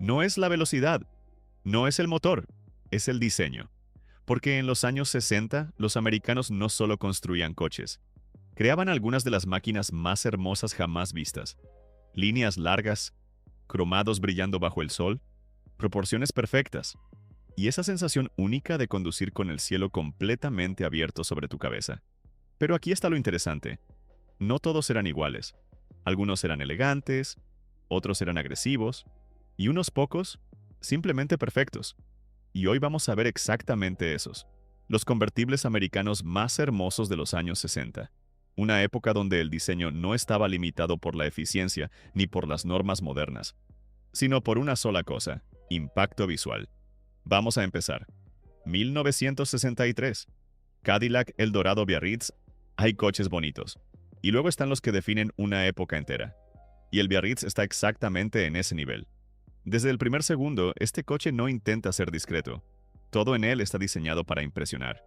No es la velocidad, no es el motor, es el diseño. Porque en los años 60, los americanos no solo construían coches, creaban algunas de las máquinas más hermosas jamás vistas. Líneas largas, cromados brillando bajo el sol, proporciones perfectas, y esa sensación única de conducir con el cielo completamente abierto sobre tu cabeza. Pero aquí está lo interesante. No todos eran iguales. Algunos eran elegantes, otros eran agresivos, y unos pocos simplemente perfectos. Y hoy vamos a ver exactamente esos. Los convertibles americanos más hermosos de los años 60. Una época donde el diseño no estaba limitado por la eficiencia ni por las normas modernas, sino por una sola cosa: impacto visual. Vamos a empezar. 1963. Cadillac Eldorado Biarritz. Hay coches bonitos. Y luego están los que definen una época entera. Y el Biarritz está exactamente en ese nivel. Desde el primer segundo, este coche no intenta ser discreto. Todo en él está diseñado para impresionar.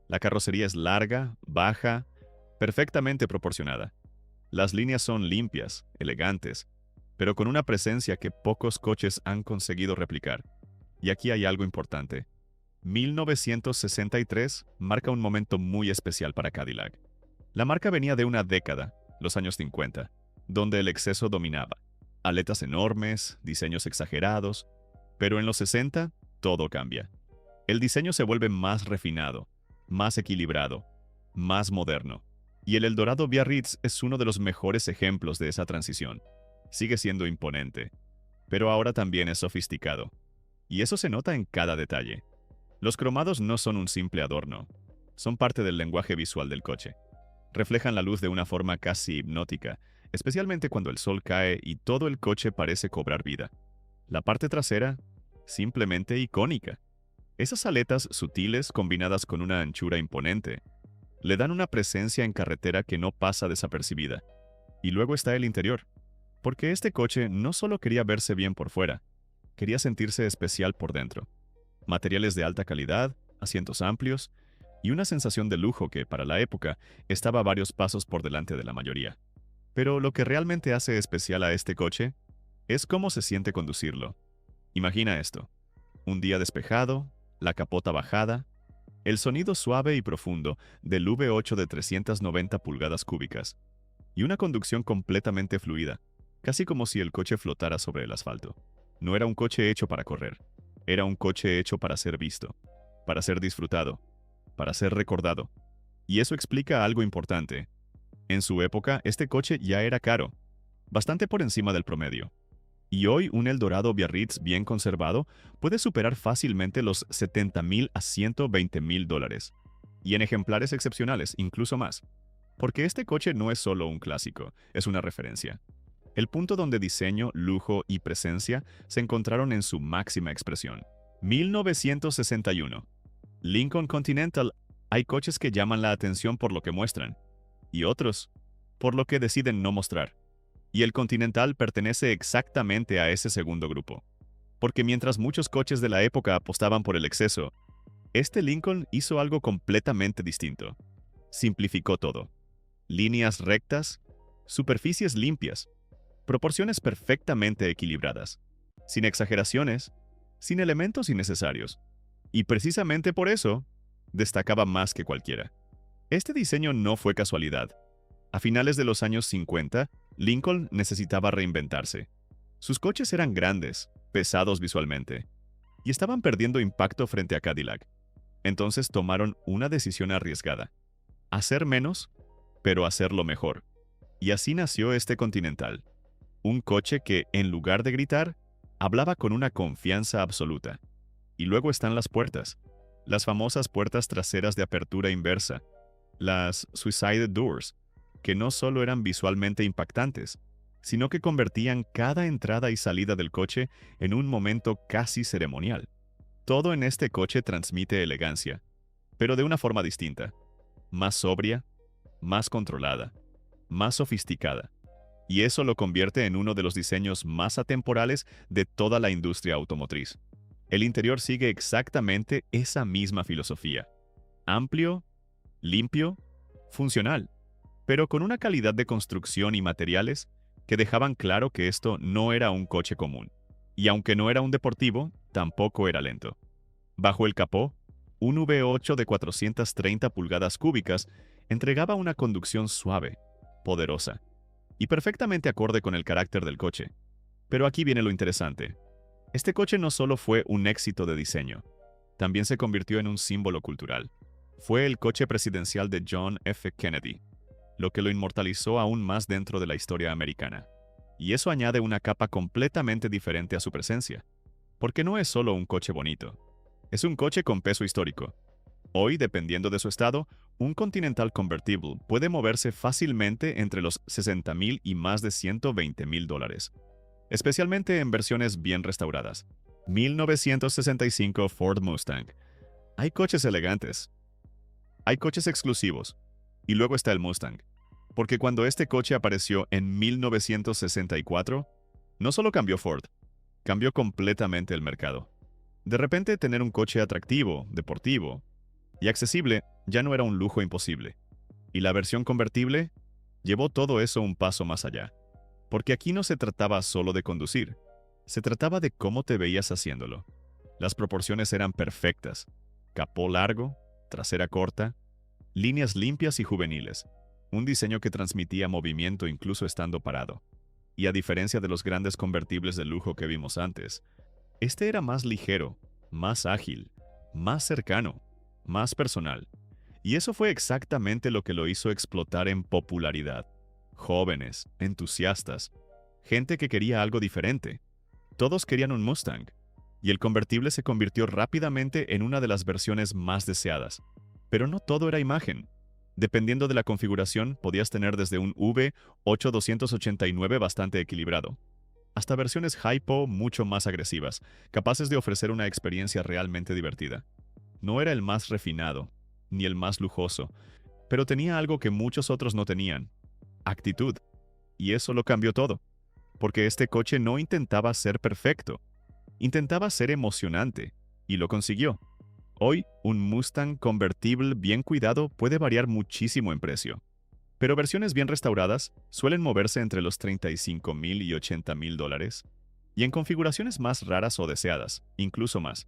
La carrocería es larga, baja, perfectamente proporcionada. Las líneas son limpias, elegantes, pero con una presencia que pocos coches han conseguido replicar. Y aquí hay algo importante. 1963 marca un momento muy especial para Cadillac. La marca venía de una década, los años 50, donde el exceso dominaba. Aletas enormes, diseños exagerados, pero en los 60 todo cambia. El diseño se vuelve más refinado, más equilibrado, más moderno. Y el Eldorado Biarritz es uno de los mejores ejemplos de esa transición. Sigue siendo imponente, pero ahora también es sofisticado. Y eso se nota en cada detalle. Los cromados no son un simple adorno, son parte del lenguaje visual del coche. Reflejan la luz de una forma casi hipnótica, especialmente cuando el sol cae y todo el coche parece cobrar vida. La parte trasera, simplemente icónica. Esas aletas sutiles combinadas con una anchura imponente, le dan una presencia en carretera que no pasa desapercibida. Y luego está el interior, porque este coche no solo quería verse bien por fuera, quería sentirse especial por dentro. Materiales de alta calidad, asientos amplios y una sensación de lujo que, para la época, estaba varios pasos por delante de la mayoría. Pero lo que realmente hace especial a este coche es cómo se siente conducirlo. Imagina esto: un día despejado, la capota bajada, el sonido suave y profundo del V8 de 390 pulgadas cúbicas, y una conducción completamente fluida, casi como si el coche flotara sobre el asfalto. No era un coche hecho para correr, era un coche hecho para ser visto, para ser disfrutado, para ser recordado. Y eso explica algo importante. En su época, este coche ya era caro, bastante por encima del promedio. Y hoy un Eldorado Biarritz bien conservado puede superar fácilmente los $70,000 a $120,000. Y en ejemplares excepcionales, incluso más. Porque este coche no es solo un clásico, es una referencia. El punto donde diseño, lujo y presencia se encontraron en su máxima expresión. 1961. Lincoln Continental. Hay coches que llaman la atención por lo que muestran, y otros por lo que deciden no mostrar. Y el Continental pertenece exactamente a ese segundo grupo. Porque mientras muchos coches de la época apostaban por el exceso, este Lincoln hizo algo completamente distinto. Simplificó todo. Líneas rectas, superficies limpias, proporciones perfectamente equilibradas, sin exageraciones, sin elementos innecesarios. Y precisamente por eso, destacaba más que cualquiera. Este diseño no fue casualidad. A finales de los años 50, Lincoln necesitaba reinventarse. Sus coches eran grandes, pesados visualmente, y estaban perdiendo impacto frente a Cadillac. Entonces tomaron una decisión arriesgada: hacer menos, pero hacerlo mejor. Y así nació este Continental. Un coche que, en lugar de gritar, hablaba con una confianza absoluta. Y luego están las puertas. Las famosas puertas traseras de apertura inversa, las Suicide Doors, que no solo eran visualmente impactantes, sino que convertían cada entrada y salida del coche en un momento casi ceremonial. Todo en este coche transmite elegancia, pero de una forma distinta, más sobria, más controlada, más sofisticada. Y eso lo convierte en uno de los diseños más atemporales de toda la industria automotriz. El interior sigue exactamente esa misma filosofía: amplio, limpio, funcional, pero con una calidad de construcción y materiales que dejaban claro que esto no era un coche común. Y aunque no era un deportivo, tampoco era lento. Bajo el capó, un V8 de 430 pulgadas cúbicas entregaba una conducción suave, poderosa y perfectamente acorde con el carácter del coche. Pero aquí viene lo interesante. Este coche no solo fue un éxito de diseño, también se convirtió en un símbolo cultural. Fue el coche presidencial de John F. Kennedy, lo que lo inmortalizó aún más dentro de la historia americana. Y eso añade una capa completamente diferente a su presencia, porque no es solo un coche bonito, es un coche con peso histórico. Hoy, dependiendo de su estado, un Continental Convertible puede moverse fácilmente entre los $60,000 y más de $120,000, especialmente en versiones bien restauradas. 1965 Ford Mustang. Hay coches elegantes, hay coches exclusivos, y luego está el Mustang. Porque cuando este coche apareció en 1964, no solo cambió Ford, cambió completamente el mercado. De repente, tener un coche atractivo, deportivo y accesible ya no era un lujo imposible. Y la versión convertible llevó todo eso un paso más allá. Porque aquí no se trataba solo de conducir, se trataba de cómo te veías haciéndolo. Las proporciones eran perfectas. Capó largo, trasera corta, líneas limpias y juveniles. Un diseño que transmitía movimiento incluso estando parado. Y a diferencia de los grandes convertibles de lujo que vimos antes, este era más ligero, más ágil, más cercano, más personal. Y eso fue exactamente lo que lo hizo explotar en popularidad. Jóvenes, entusiastas, gente que quería algo diferente. Todos querían un Mustang. Y el convertible se convirtió rápidamente en una de las versiones más deseadas. Pero no todo era imagen. Dependiendo de la configuración, podías tener desde un V8-289 bastante equilibrado, hasta versiones Hypo mucho más agresivas, capaces de ofrecer una experiencia realmente divertida. No era el más refinado, ni el más lujoso, pero tenía algo que muchos otros no tenían: actitud. Y eso lo cambió todo, porque este coche no intentaba ser perfecto, intentaba ser emocionante, y lo consiguió. Hoy, un Mustang convertible bien cuidado puede variar muchísimo en precio, pero versiones bien restauradas suelen moverse entre los $35,000 y $80,000, y en configuraciones más raras o deseadas, incluso más.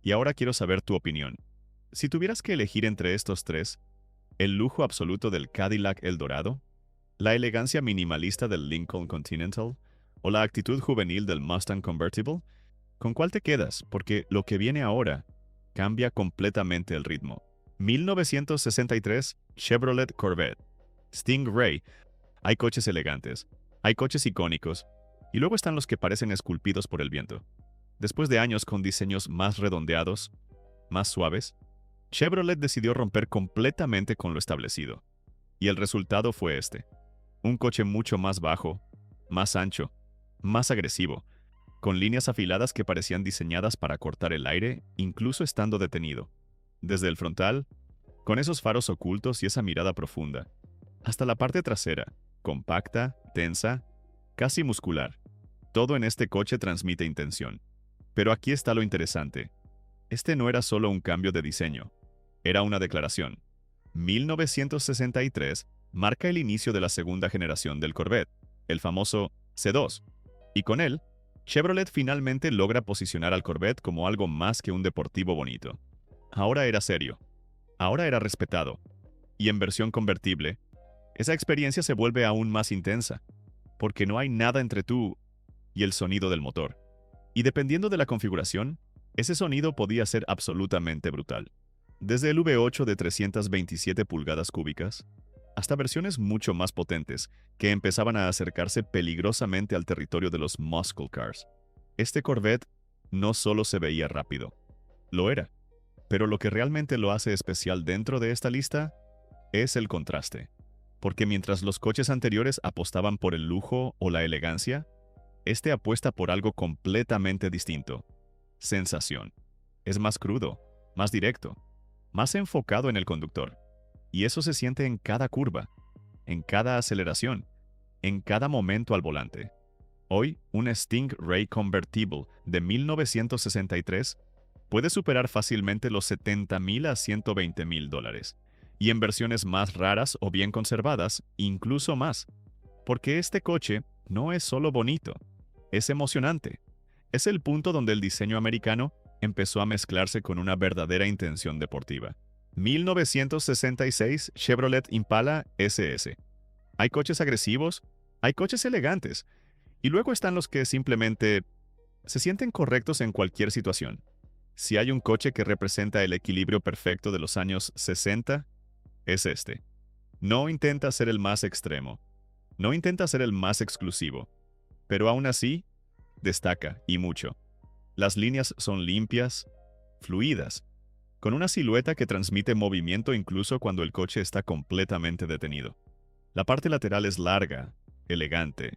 Y ahora quiero saber tu opinión. Si tuvieras que elegir entre estos tres, el lujo absoluto del Cadillac Eldorado, la elegancia minimalista del Lincoln Continental o la actitud juvenil del Mustang Convertible, ¿con cuál te quedas? Porque lo que viene ahora cambia completamente el ritmo. 1963 Chevrolet Corvette. Stingray. Hay coches elegantes, hay coches icónicos, y luego están los que parecen esculpidos por el viento. Después de años con diseños más redondeados, más suaves, Chevrolet decidió romper completamente con lo establecido. Y el resultado fue este: un coche mucho más bajo, más ancho, más agresivo, con líneas afiladas que parecían diseñadas para cortar el aire, incluso estando detenido. Desde el frontal, con esos faros ocultos y esa mirada profunda, hasta la parte trasera, compacta, tensa, casi muscular. Todo en este coche transmite intención. Pero aquí está lo interesante. Este no era solo un cambio de diseño, era una declaración. 1963 marca el inicio de la segunda generación del Corvette, el famoso C2, y con él, Chevrolet finalmente logra posicionar al Corvette como algo más que un deportivo bonito. Ahora era serio, ahora era respetado, y en versión convertible, esa experiencia se vuelve aún más intensa, porque no hay nada entre tú y el sonido del motor. Y dependiendo de la configuración, ese sonido podía ser absolutamente brutal. Desde el V8 de 327 pulgadas cúbicas, hasta versiones mucho más potentes que empezaban a acercarse peligrosamente al territorio de los muscle cars. Este Corvette no solo se veía rápido, lo era, pero lo que realmente lo hace especial dentro de esta lista es el contraste. Porque mientras los coches anteriores apostaban por el lujo o la elegancia, este apuesta por algo completamente distinto: sensación. Es más crudo, más directo, más enfocado en el conductor. Y eso se siente en cada curva, en cada aceleración, en cada momento al volante. Hoy, un Stingray Convertible de 1963 puede superar fácilmente los $70,000 a $120,000, y en versiones más raras o bien conservadas, incluso más. Porque este coche no es solo bonito, es emocionante, Es el punto donde el diseño americano empezó a mezclarse con una verdadera intención deportiva. 1966 Chevrolet Impala SS. Hay coches agresivos, hay coches elegantes, y luego están los que simplemente se sienten correctos en cualquier situación. Si hay un coche que representa el equilibrio perfecto de los años 60, es este. No intenta ser el más extremo, no intenta ser el más exclusivo, pero aún así, destaca, y mucho. Las líneas son limpias, fluidas, con una silueta que transmite movimiento incluso cuando el coche está completamente detenido. La parte lateral es larga, elegante,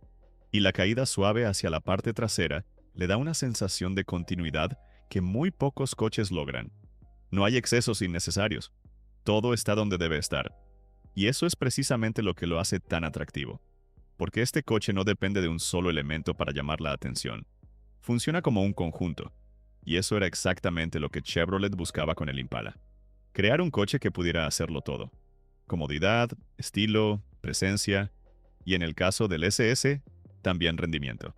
y la caída suave hacia la parte trasera le da una sensación de continuidad que muy pocos coches logran. No hay excesos innecesarios. Todo está donde debe estar. Y eso es precisamente lo que lo hace tan atractivo. Porque este coche no depende de un solo elemento para llamar la atención. Funciona como un conjunto. Y eso era exactamente lo que Chevrolet buscaba con el Impala. Crear un coche que pudiera hacerlo todo. Comodidad, estilo, presencia, y en el caso del SS, también rendimiento.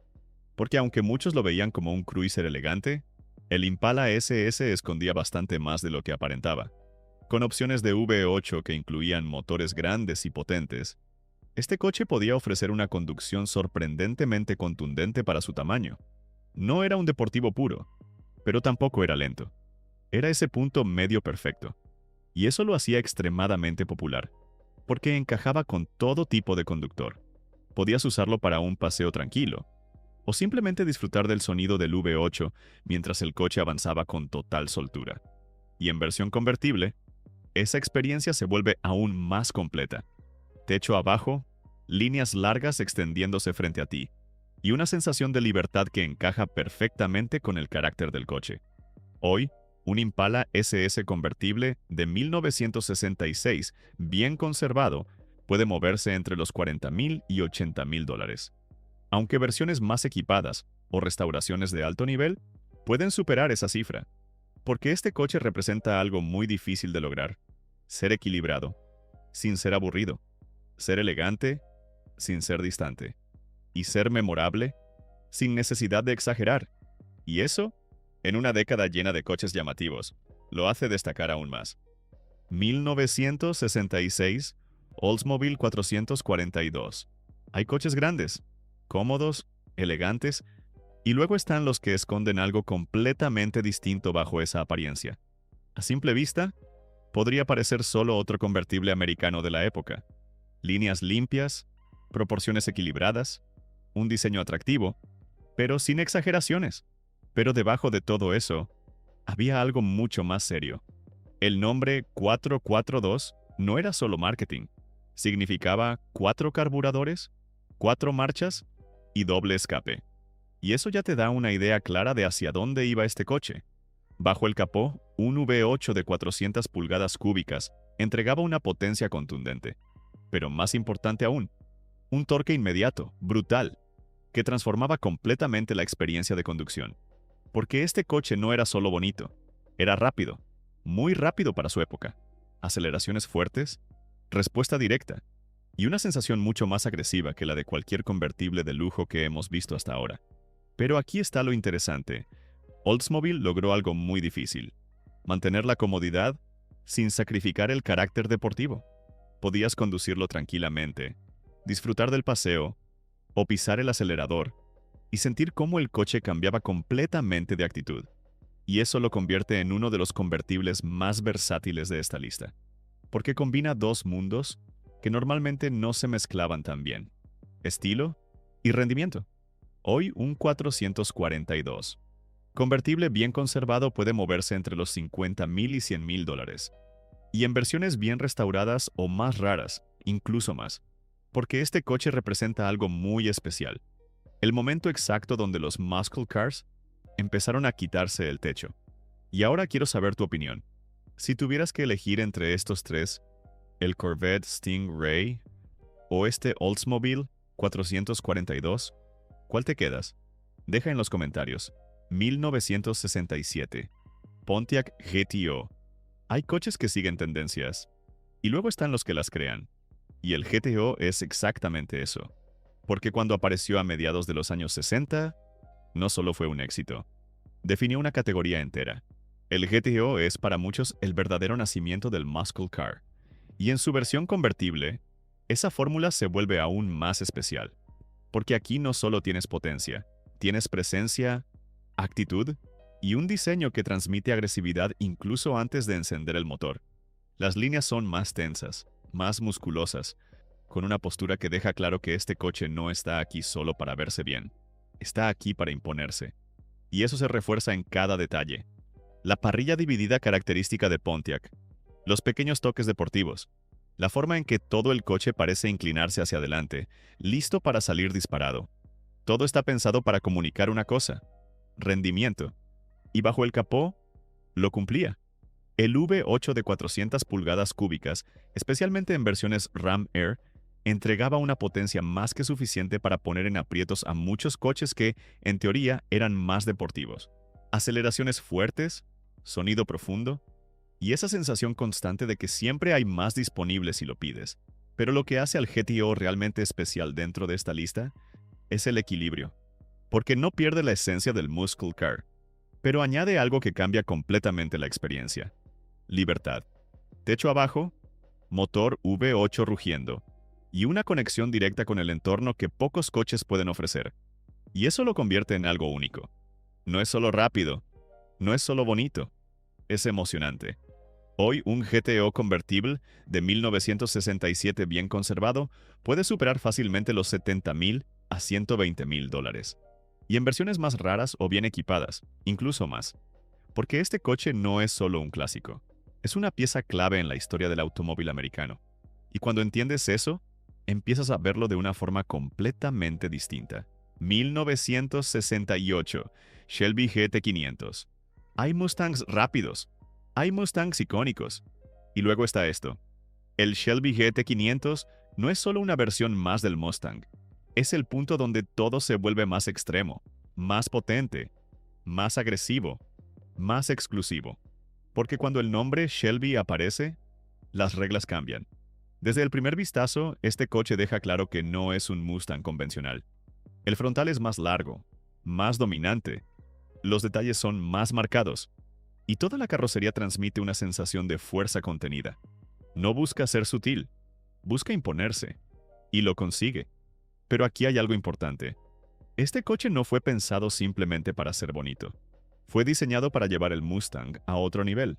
Porque aunque muchos lo veían como un cruiser elegante, el Impala SS escondía bastante más de lo que aparentaba. Con opciones de V8 que incluían motores grandes y potentes, este coche podía ofrecer una conducción sorprendentemente contundente para su tamaño. No era un deportivo puro, pero tampoco era lento. Era ese punto medio perfecto. Y eso lo hacía extremadamente popular, porque encajaba con todo tipo de conductor. Podías usarlo para un paseo tranquilo, o simplemente disfrutar del sonido del V8 mientras el coche avanzaba con total soltura. Y en versión convertible, esa experiencia se vuelve aún más completa. Techo abajo, líneas largas extendiéndose frente a ti, y una sensación de libertad que encaja perfectamente con el carácter del coche. Hoy, un Impala SS convertible de 1966, bien conservado, puede moverse entre los $40,000 y $80,000. Aunque versiones más equipadas o restauraciones de alto nivel pueden superar esa cifra, porque este coche representa algo muy difícil de lograr: ser equilibrado, sin ser aburrido, ser elegante, sin ser distante, y ser memorable, sin necesidad de exagerar. Y eso, en una década llena de coches llamativos, lo hace destacar aún más. 1966, Oldsmobile 442. Hay coches grandes, cómodos, elegantes, y luego están los que esconden algo completamente distinto bajo esa apariencia. A simple vista, podría parecer solo otro convertible americano de la época. Líneas limpias, proporciones equilibradas, un diseño atractivo, pero sin exageraciones. Pero debajo de todo eso, había algo mucho más serio. El nombre 442 no era solo marketing. Significaba 4 carburadores, 4 marchas y doble escape. Y eso ya te da una idea clara de hacia dónde iba este coche. Bajo el capó, un V8 de 400 pulgadas cúbicas entregaba una potencia contundente. Pero más importante aún, un torque inmediato, brutal, que transformaba completamente la experiencia de conducción. Porque este coche no era solo bonito, era rápido, muy rápido para su época. Aceleraciones fuertes, respuesta directa, y una sensación mucho más agresiva que la de cualquier convertible de lujo que hemos visto hasta ahora. Pero aquí está lo interesante. Oldsmobile logró algo muy difícil: mantener la comodidad sin sacrificar el carácter deportivo. Podías conducirlo tranquilamente, disfrutar del paseo, o pisar el acelerador, y sentir cómo el coche cambiaba completamente de actitud. Y eso lo convierte en uno de los convertibles más versátiles de esta lista, porque combina dos mundos que normalmente no se mezclaban tan bien: estilo y rendimiento. Hoy un 442. Convertible bien conservado puede moverse entre los $50,000 y $100,000. Y en versiones bien restauradas o más raras, incluso más. Porque este coche representa algo muy especial. El momento exacto donde los muscle cars empezaron a quitarse el techo. Y ahora quiero saber tu opinión. Si tuvieras que elegir entre estos tres, el Corvette Stingray o este Oldsmobile 442, ¿cuál te quedas? Deja en los comentarios. 1967. Pontiac GTO. Hay coches que siguen tendencias, y luego están los que las crean. Y el GTO es exactamente eso. Porque cuando apareció a mediados de los años 60, no solo fue un éxito, definió una categoría entera. El GTO es para muchos el verdadero nacimiento del muscle car, y en su versión convertible, esa fórmula se vuelve aún más especial, porque aquí no solo tienes potencia, tienes presencia, actitud y un diseño que transmite agresividad incluso antes de encender el motor. Las líneas son más tensas, más musculosas, con una postura que deja claro que este coche no está aquí solo para verse bien, está aquí para imponerse. Y eso se refuerza en cada detalle. La parrilla dividida característica de Pontiac, los pequeños toques deportivos, la forma en que todo el coche parece inclinarse hacia adelante, listo para salir disparado. Todo está pensado para comunicar una cosa: rendimiento. Y bajo el capó, lo cumplía. El V8 de 400 pulgadas cúbicas, especialmente en versiones Ram Air, entregaba una potencia más que suficiente para poner en aprietos a muchos coches que, en teoría, eran más deportivos. Aceleraciones fuertes, sonido profundo, y esa sensación constante de que siempre hay más disponible si lo pides. Pero lo que hace al GTO realmente especial dentro de esta lista es el equilibrio, porque no pierde la esencia del muscle car, pero añade algo que cambia completamente la experiencia: libertad. Techo abajo, motor V8 rugiendo, y una conexión directa con el entorno que pocos coches pueden ofrecer. Y eso lo convierte en algo único. No es solo rápido, no es solo bonito, es emocionante. Hoy un GTO convertible de 1967 bien conservado puede superar fácilmente los $70,000 a $120,000. Y en versiones más raras o bien equipadas, incluso más. Porque este coche no es solo un clásico, es una pieza clave en la historia del automóvil americano. Y cuando entiendes eso, empiezas a verlo de una forma completamente distinta. 1968, Shelby GT500. Hay Mustangs rápidos, hay Mustangs icónicos. Y luego está esto. El Shelby GT500 no es solo una versión más del Mustang, es el punto donde todo se vuelve más extremo, más potente, más agresivo, más exclusivo. Porque cuando el nombre Shelby aparece, las reglas cambian. Desde el primer vistazo, este coche deja claro que no es un Mustang convencional. El frontal es más largo, más dominante, los detalles son más marcados, y toda la carrocería transmite una sensación de fuerza contenida. No busca ser sutil, busca imponerse, y lo consigue. Pero aquí hay algo importante. Este coche no fue pensado simplemente para ser bonito. Fue diseñado para llevar el Mustang a otro nivel.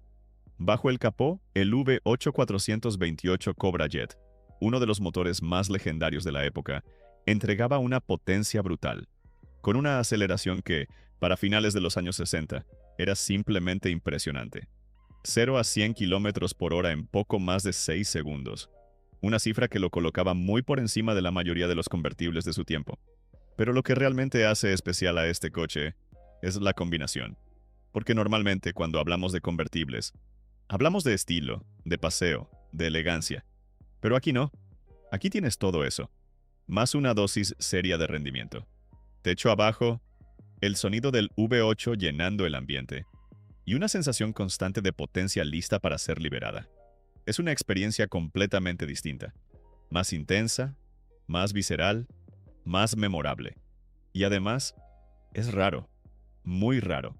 Bajo el capó, el V8-428 Cobra Jet, uno de los motores más legendarios de la época, entregaba una potencia brutal, con una aceleración que, para finales de los años 60, era simplemente impresionante. 0 a 100 km por hora en poco más de 6 segundos, una cifra que lo colocaba muy por encima de la mayoría de los convertibles de su tiempo. Pero lo que realmente hace especial a este coche es la combinación, porque normalmente cuando hablamos de convertibles, hablamos de estilo, de paseo, de elegancia. Pero aquí no. Aquí tienes todo eso, más una dosis seria de rendimiento. Techo abajo, el sonido del V8 llenando el ambiente, y una sensación constante de potencia lista para ser liberada. Es una experiencia completamente distinta, más intensa, más visceral, más memorable. Y además, es raro, muy raro.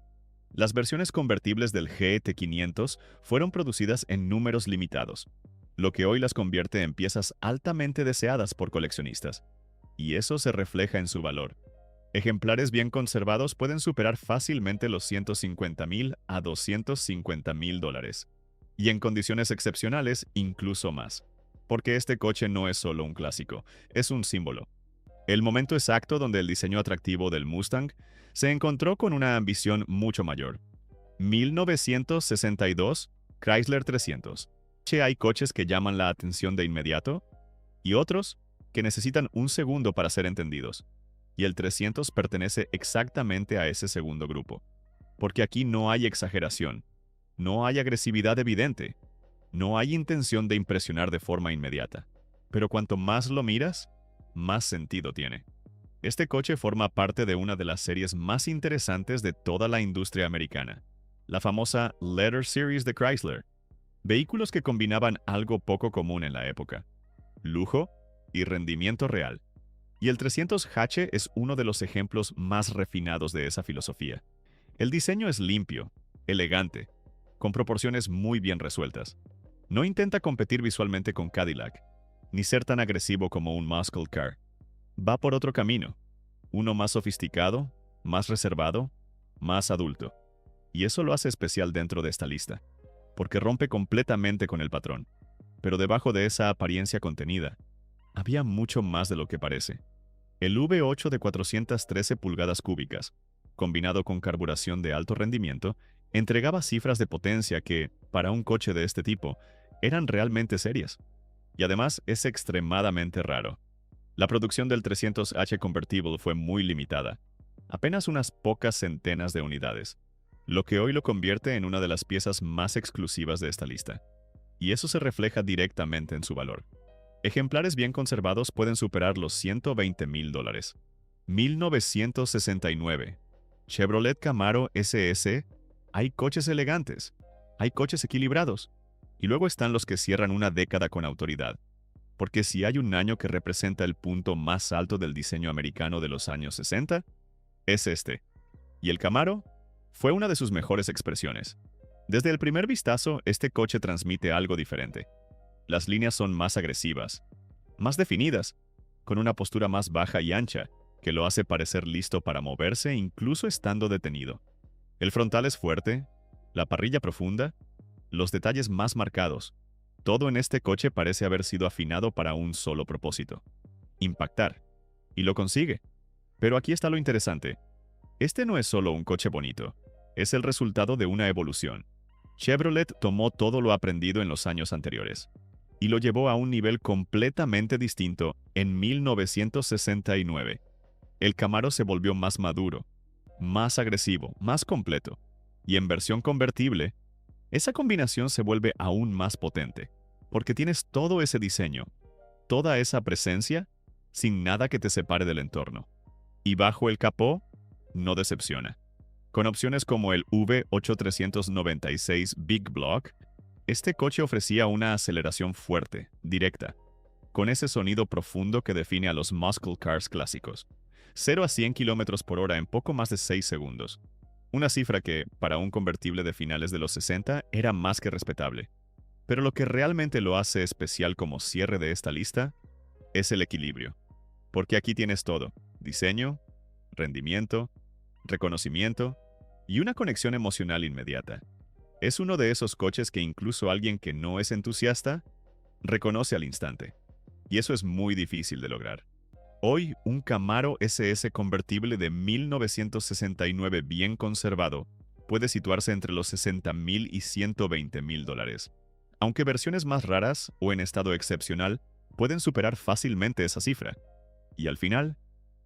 Las versiones convertibles del GT500 fueron producidas en números limitados, lo que hoy las convierte en piezas altamente deseadas por coleccionistas. Y eso se refleja en su valor. Ejemplares bien conservados pueden superar fácilmente los $150,000 a $250,000. Y en condiciones excepcionales, incluso más. Porque este coche no es solo un clásico, es un símbolo. El momento exacto donde el diseño atractivo del Mustang se encontró con una ambición mucho mayor. 1962, Chrysler 300. Hay coches que llaman la atención de inmediato y otros que necesitan un segundo para ser entendidos. Y el 300 pertenece exactamente a ese segundo grupo. Porque aquí no hay exageración, no hay agresividad evidente, no hay intención de impresionar de forma inmediata. Pero cuanto más lo miras, más sentido tiene. Este coche forma parte de una de las series más interesantes de toda la industria americana, la famosa Letter Series de Chrysler. Vehículos que combinaban algo poco común en la época: lujo y rendimiento real. Y el 300H es uno de los ejemplos más refinados de esa filosofía. El diseño es limpio, elegante, con proporciones muy bien resueltas. No intenta competir visualmente con Cadillac, ni ser tan agresivo como un muscle car. Va por otro camino, uno más sofisticado, más reservado, más adulto. Y eso lo hace especial dentro de esta lista, porque rompe completamente con el patrón. Pero debajo de esa apariencia contenida, había mucho más de lo que parece. El V8 de 413 pulgadas cúbicas, combinado con carburación de alto rendimiento, entregaba cifras de potencia que, para un coche de este tipo, eran realmente serias. Y además es extremadamente raro. La producción del 300H Convertible fue muy limitada, apenas unas pocas centenas de unidades, lo que hoy lo convierte en una de las piezas más exclusivas de esta lista. Y eso se refleja directamente en su valor. Ejemplares bien conservados pueden superar los $120,000. 1969. Chevrolet Camaro SS. Hay coches elegantes, hay coches equilibrados, y luego están los que cierran una década con autoridad. Porque si hay un año que representa el punto más alto del diseño americano de los años 60, es este. Y el Camaro fue una de sus mejores expresiones. Desde el primer vistazo, este coche transmite algo diferente. Las líneas son más agresivas, más definidas, con una postura más baja y ancha, que lo hace parecer listo para moverse incluso estando detenido. El frontal es fuerte, la parrilla profunda, los detalles más marcados. Todo en este coche parece haber sido afinado para un solo propósito: impactar. Y lo consigue. Pero aquí está lo interesante. Este no es solo un coche bonito, es el resultado de una evolución. Chevrolet tomó todo lo aprendido en los años anteriores y lo llevó a un nivel completamente distinto en 1969. El Camaro se volvió más maduro, más agresivo, más completo, y en versión convertible, esa combinación se vuelve aún más potente, porque tienes todo ese diseño, toda esa presencia, sin nada que te separe del entorno. Y bajo el capó, no decepciona. Con opciones como el V8396 Big Block, este coche ofrecía una aceleración fuerte, directa, con ese sonido profundo que define a los muscle cars clásicos. 0 a 100 km/h en poco más de 6 segundos. Una cifra que, para un convertible de finales de los 60, era más que respetable. Pero lo que realmente lo hace especial como cierre de esta lista es el equilibrio. Porque aquí tienes todo: diseño, rendimiento, reconocimiento y una conexión emocional inmediata. Es uno de esos coches que incluso alguien que no es entusiasta reconoce al instante. Y eso es muy difícil de lograr. Hoy, un Camaro SS convertible de 1969 bien conservado puede situarse entre los $60,000 y $120,000. Aunque versiones más raras o en estado excepcional pueden superar fácilmente esa cifra. Y al final,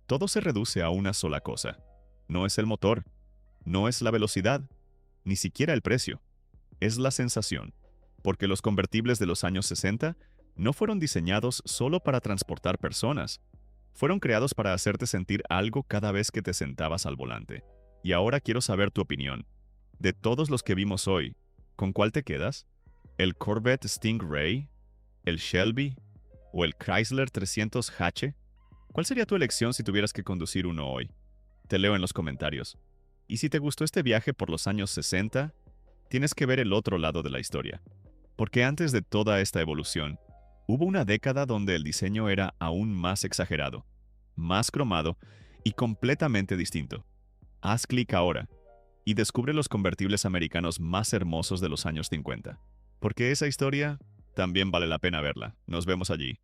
todo se reduce a una sola cosa. No es el motor, no es la velocidad, ni siquiera el precio. Es la sensación. Porque los convertibles de los años 60 no fueron diseñados solo para transportar personas. Fueron creados para hacerte sentir algo cada vez que te sentabas al volante. Y ahora quiero saber tu opinión. De todos los que vimos hoy, ¿con cuál te quedas? ¿El Corvette Stingray? ¿El Shelby? ¿O el Chrysler 300H? ¿Cuál sería tu elección si tuvieras que conducir uno hoy? Te leo en los comentarios. Y si te gustó este viaje por los años 60, tienes que ver el otro lado de la historia. Porque antes de toda esta evolución, hubo una década donde el diseño era aún más exagerado, más cromado y completamente distinto. Haz clic ahora y descubre los convertibles americanos más hermosos de los años 50. Porque esa historia también vale la pena verla. Nos vemos allí.